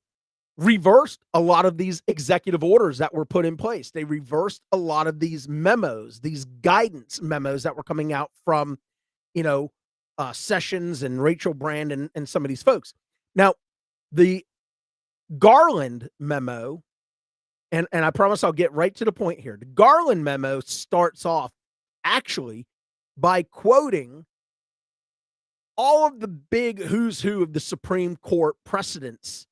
reversed a lot of these executive orders that were put in place. They reversed a lot of these memos, these guidance memos that were coming out from, Sessions and Rachel Brand and some of these folks. Now, the Garland memo, and I promise I'll get right to the point here. The Garland memo starts off actually by quoting all of the big who's who of the Supreme Court precedents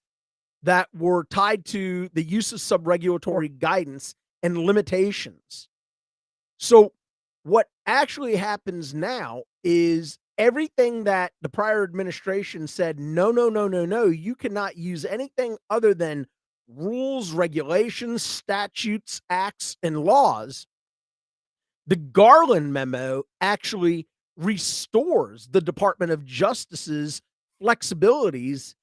that were tied to the use of sub-regulatory guidance and limitations. So what actually happens now is everything that the prior administration said, no, you cannot use anything other than rules, regulations, statutes, acts, and laws. The Garland memo actually restores the Department of Justice's flexibilities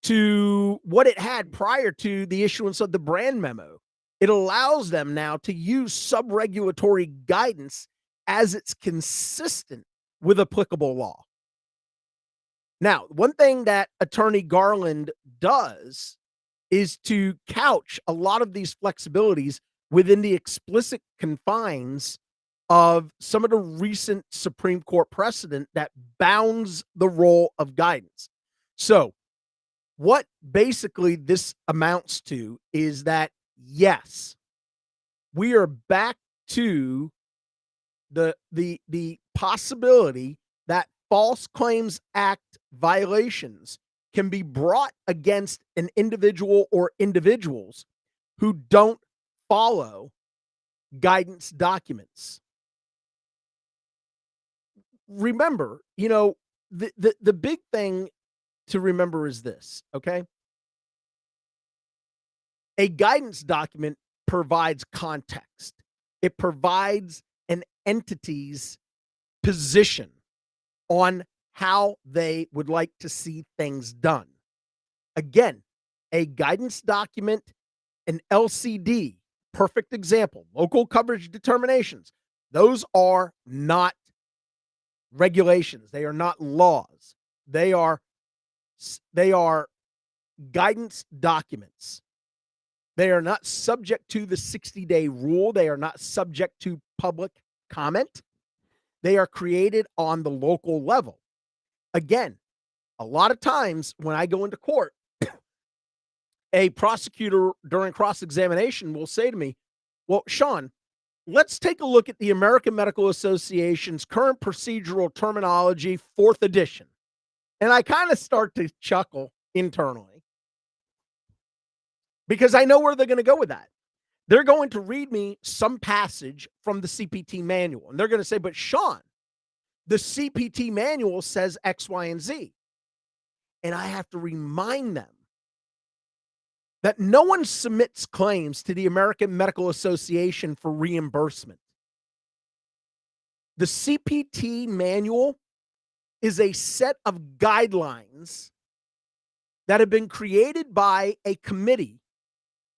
to what it had prior to the issuance of the Brand memo. It allows them now to use sub-regulatory guidance as it's consistent with applicable law. Now, one thing that Attorney Garland does is to couch a lot of these flexibilities within the explicit confines of some of the recent Supreme Court precedent that bounds the role of guidance. So what basically this amounts to is that, yes, we are back to the possibility that False Claims Act violations can be brought against an individual or individuals who don't follow guidance documents. Remember, the big thing to remember is this, okay? A guidance document provides context. It provides an entity's position on how they would like to see things done. Again, a guidance document, an LCD, perfect example, local coverage determinations. Those are not regulations. They are not laws. They are guidance documents. They are not subject to the 60-day rule. They are not subject to public comment. They are created on the local level. Again, a lot of times when I go into court, a prosecutor during cross-examination will say to me, well, Sean, let's take a look at the American Medical Association's current procedural terminology, 4th edition. And I kind of start to chuckle internally because I know where they're going to go with that. They're going to read me some passage from the CPT manual, and they're going to say, but Sean, the CPT manual says X, Y, and Z. And I have to remind them that no one submits claims to the American Medical Association for reimbursement. The CPT manual is a set of guidelines that have been created by a committee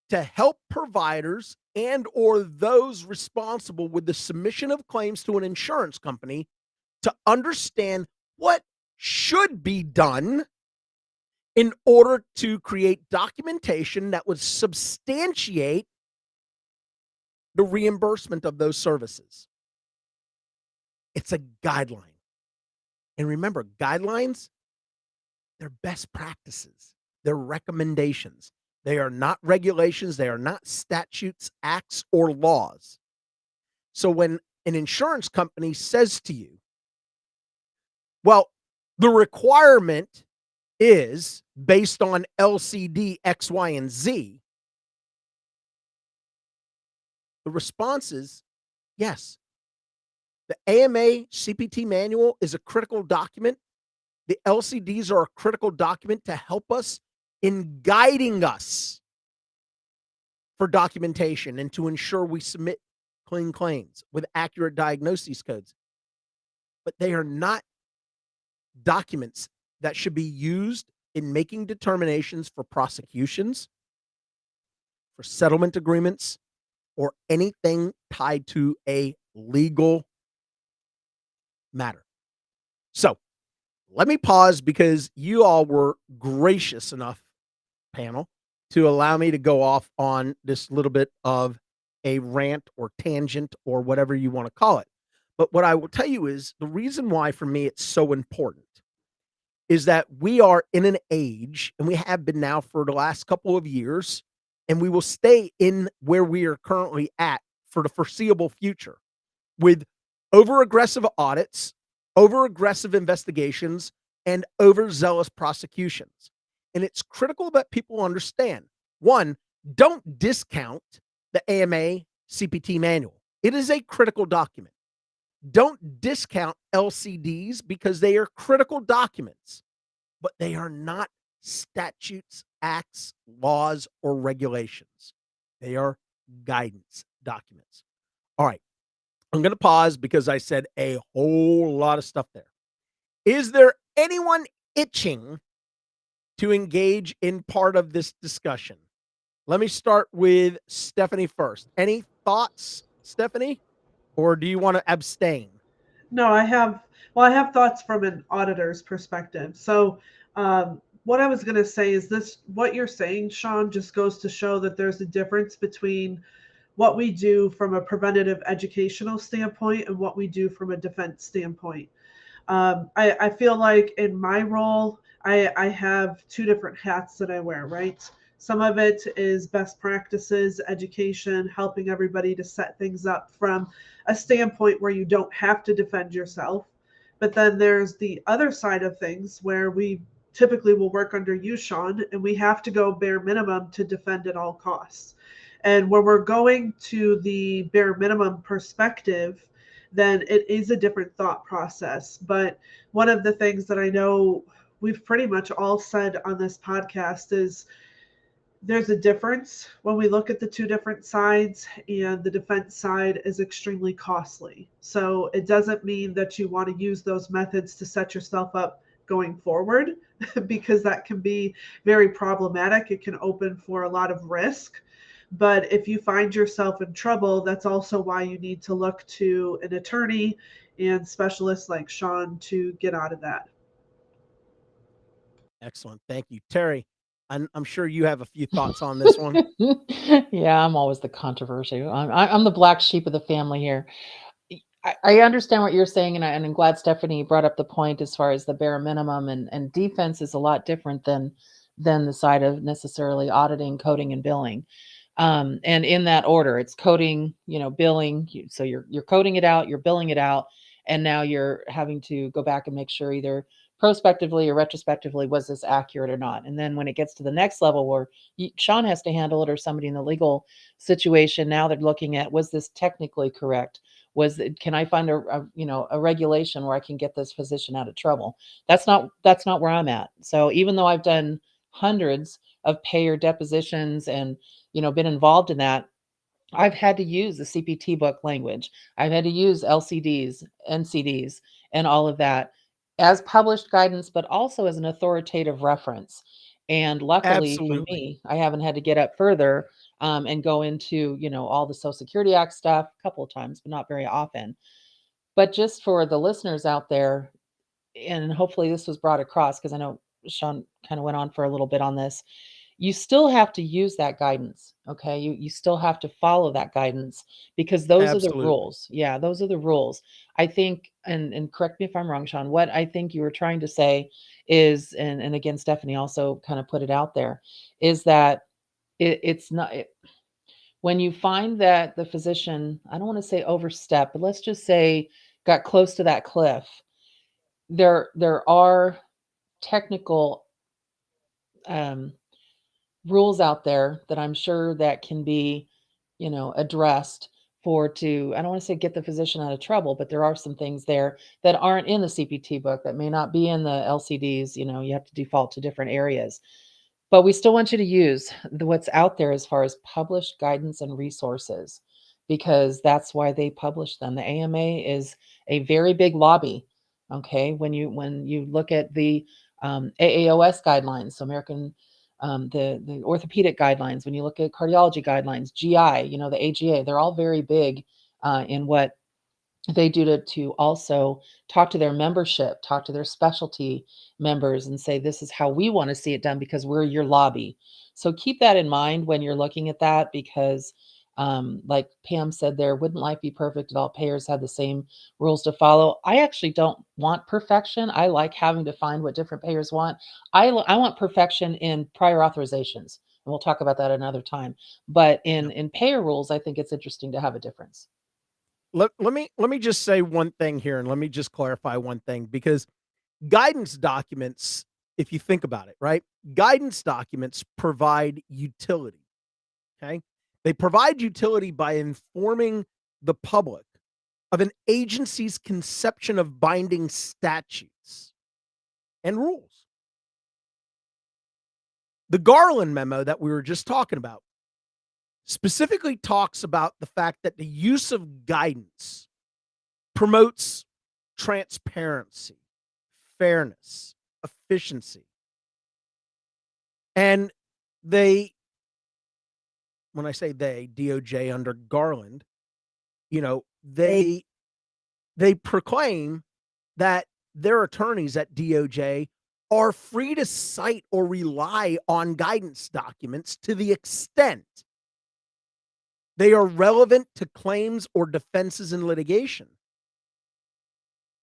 to help providers and or those responsible with the submission of claims to an insurance company to understand what should be done in order to create documentation that would substantiate the reimbursement of those services. It's a guideline. And remember, guidelines, they're best practices. They're recommendations. They are not regulations. They are not statutes, acts, or laws. So when an insurance company says to you, well, the requirement is based on LCD X, Y, and Z, the response is yes. The AMA CPT manual is a critical document. The LCDs are a critical document to help us in guiding us for documentation and to ensure we submit clean claims with accurate diagnosis codes. But they are not documents that should be used in making determinations for prosecutions, for settlement agreements, or anything tied to a legal matter. So let me pause because you all were gracious enough, panel, to allow me to go off on this little bit of a rant or tangent or whatever you want to call it. But what I will tell you is the reason why for me it's so important is that we are in an age, and we have been now for the last couple of years, and we will stay in where we are currently at for the foreseeable future with over-aggressive audits, over-aggressive investigations, and overzealous prosecutions. And it's critical that people understand, one, don't discount the AMA CPT manual. It is a critical document. Don't discount LCDs because they are critical documents, but they are not statutes, acts, laws, or regulations. They are guidance documents. All right. I'm going to pause because I said a whole lot of stuff there. Is there anyone itching to engage in part of this discussion? Let me start with Stephanie first. Any thoughts, Stephanie? Or do you want to abstain? No, I have thoughts from an auditor's perspective. So what I was going to say is this, what you're saying, Sean, just goes to show that there's a difference between what we do from a preventative educational standpoint and what we do from a defense standpoint. I feel like in my role, I have two different hats that I wear, right? Some of it is best practices, education, helping everybody to set things up from a standpoint where you don't have to defend yourself. But then there's the other side of things where we typically will work under you, Sean, and we have to go bare minimum to defend at all costs. And when we're going to the bare minimum perspective, then it is a different thought process. But one of the things that I know we've pretty much all said on this podcast is there's a difference when we look at the two different sides, and the defense side is extremely costly. So it doesn't mean that you want to use those methods to set yourself up going forward because that can be very problematic. It can open for a lot of risk. But if you find yourself in trouble, that's also why you need to look to an attorney and specialists like Sean to get out of that. Excellent. Thank you. Terry, I'm sure you have a few thoughts on this one. Yeah, I'm always the controversy. I'm the black sheep of the family here. I understand what you're saying, and I'm glad Stephanie brought up the point as far as the bare minimum, and defense is a lot different than the side of necessarily auditing, coding, and billing. And in that order, it's coding, billing. So you're coding it out, you're billing it out, and now you're having to go back and make sure either prospectively or retrospectively was this accurate or not. And then when it gets to the next level where Sean has to handle it, or somebody in the legal situation, now they're looking at, was this technically correct? Can I find a regulation where I can get this physician out of trouble? That's not where I'm at. So even though I've done hundreds of payer depositions and been involved in that, I've had to use the CPT book language. I've had to use LCDs, NCDs, and all of that as published guidance, but also as an authoritative reference. And luckily for Absolutely. me, I haven't had to get up further and go into, all the Social Security Act stuff a couple of times, but not very often. But just for the listeners out there, and hopefully this was brought across, because I know Sean kind of went on for a little bit on this. You still have to use that guidance. Okay. You still have to follow that guidance, because those are the Absolutely. rules. Yeah. Those are the rules. I think, and correct me if I'm wrong, Sean, what I think you were trying to say is, and again, Stephanie also kind of put it out there, is that it's not, when you find that the physician, I don't want to say overstep, but let's just say got close to that cliff, there are technical rules out there that I'm sure that can be, addressed I don't want to say get the physician out of trouble, but there are some things there that aren't in the CPT book, that may not be in the LCDs. You have to default to different areas, but we still want you to use what's out there as far as published guidance and resources, because that's why they publish them. The AMA is a very big lobby. Okay. When you look at the AAOS guidelines, so American, the orthopedic guidelines, when you look at cardiology guidelines, GI, the AGA, they're all very big in what they do to also talk to their membership, talk to their specialty members, and say, this is how we want to see it done because we're your lobby. So keep that in mind when you're looking at that, because like Pam said, there wouldn't life be perfect if all payers had the same rules to follow. I actually don't want perfection. I like having to find what different payers want. I want perfection in prior authorizations, and we'll talk about that another time. But in payer rules, I think it's interesting to have a difference. Let me just say one thing here, and let me just clarify one thing, because guidance documents, if you think about it, right? Guidance documents provide utility. Okay. They provide utility by informing the public of an agency's conception of binding statutes and rules. The Garland memo that we were just talking about specifically talks about the fact that the use of guidance promotes transparency, fairness, efficiency. And when I say they, DOJ under Garland, they proclaim that their attorneys at DOJ are free to cite or rely on guidance documents to the extent they are relevant to claims or defenses in litigation.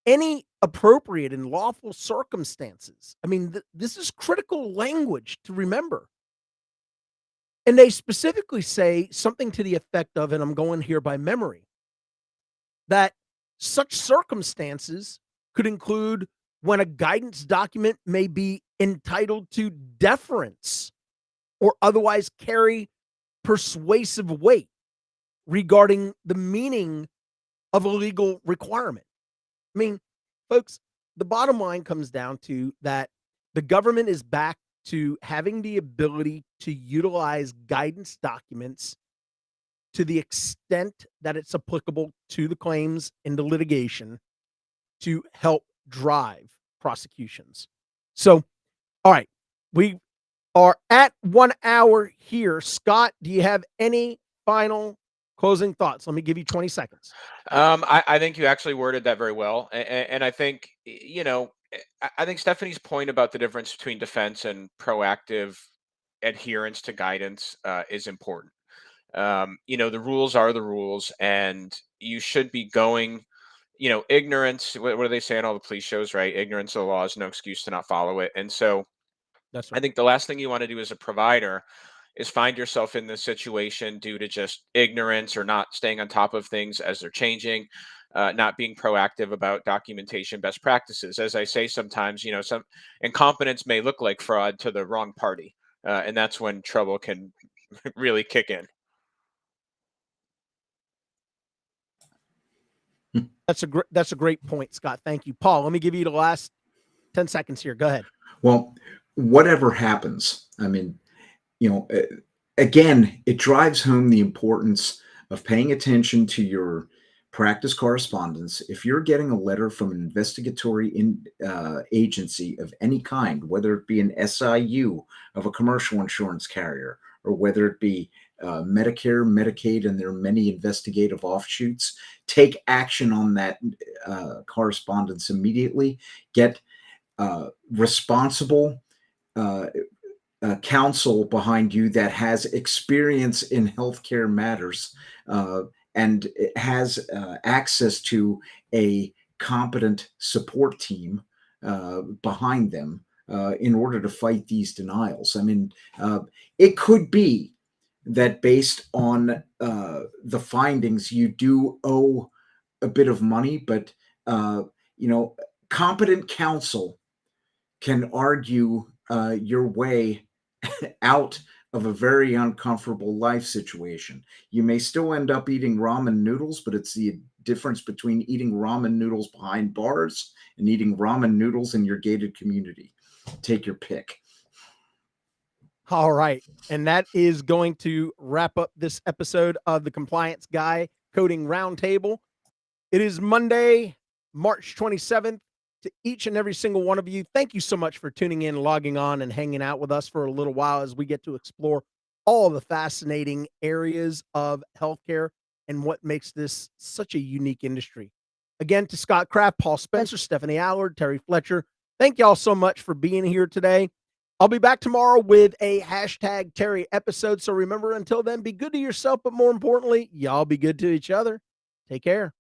any appropriate and lawful circumstances. I mean, this is critical language to remember. And they specifically say something to the effect of, and I'm going here by memory, that such circumstances could include when a guidance document may be entitled to deference or otherwise carry persuasive weight regarding the meaning of a legal requirement. I mean, folks, the bottom line comes down to that the government is back to having the ability to utilize guidance documents to the extent that it's applicable to the claims in the litigation to help drive prosecutions. So, all right, we are at 1 hour here. Scott, do you have any final closing thoughts? Let me give you 20 seconds. I think you actually worded that very well. And I think, I think Stephanie's point about the difference between defense and proactive adherence to guidance is important. The rules are the rules, and you should be going, ignorance. What do they say in all the police shows, right? Ignorance of the law is no excuse to not follow it. And so That's I right. think the last thing you want to do as a provider is find yourself in this situation due to just ignorance or not staying on top of things as they're changing, not being proactive about documentation best practices. As I say sometimes, some incompetence may look like fraud to the wrong party, and that's when trouble can really kick in. That's a great point, Scott. Thank you. Paul, let me give you the last 10 seconds here. Go ahead. Well, whatever happens, I mean, again, it drives home the importance of paying attention to your practice correspondence. If you're getting a letter from an investigatory agency of any kind, whether it be an SIU of a commercial insurance carrier, or whether it be Medicare, Medicaid, and there are many investigative offshoots, take action on that correspondence immediately. Get responsible counsel behind you that has experience in healthcare matters and has access to a competent support team behind them in order to fight these denials. I mean, it could be that based on the findings, you do owe a bit of money, but competent counsel can argue your way out of a very uncomfortable life situation. You may still end up eating ramen noodles, but it's the difference between eating ramen noodles behind bars and eating ramen noodles in your gated community. Take your pick. All right. And that is going to wrap up this episode of the Compliance Guy Coding Roundtable. It is Monday, March 27th. To each and every single one of you, thank you so much for tuning in, logging on, and hanging out with us for a little while as we get to explore all the fascinating areas of healthcare and what makes this such a unique industry. Again, to Scott Kraft, Paul Spencer, Stephanie Allard, Terry Fletcher, thank y'all so much for being here today. I'll be back tomorrow with a hashtag Terry episode. So remember, until then, be good to yourself, but more importantly, y'all be good to each other. Take care.